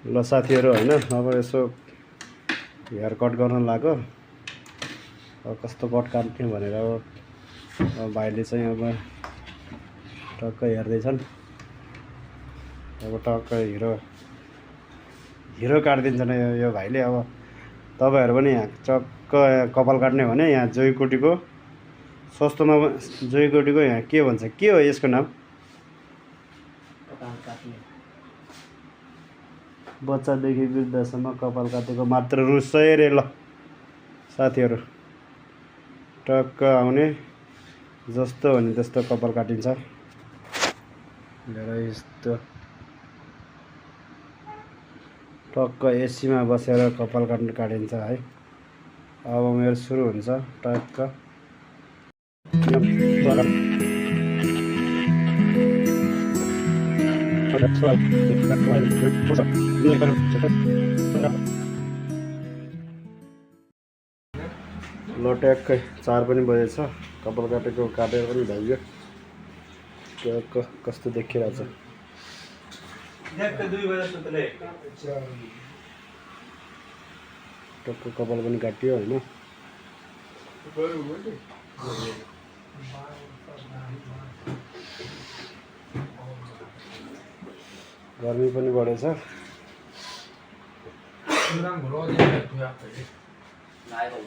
ल साथीहरू हैन अब यसो हेयर कट गर्न लाग्यो। अब कस्तो कट काट्ने भनेर अब भाइले चाहिँ अब टक्क हेर्दैछन्। अब टक्क हिरो काटिदिन्छन् यो भाइले। अब तपाईहरु पनि यहाँ चक्क कपाल काट्ने भने यहाँ जोइकोटीको सस्तोमा जोइकोटीको यहाँ के भन्छ, के हो यसको नाम? कपाल काट्ने बच्चादेखि वृद्धसम्म कपाल काटेको मात्र रु 100 रे। ल साथीहरू टक्क आउने जस्तो भने त्यस्तो कपाल काटिन्छ। यस्तो टक्क एसीमा बसेर कपाल काटिन्छ है। अब मेरो सुरु हुन्छ टक्क। ल ट्याक्कै 4 पनि बजेछ। कपाल काटेर पनि भइयो। ट्याक्क कस्तो देखिरहेछ। टक्क कपाल पनि काटियो हैन। गर्मी पनि बढेछ। लाएको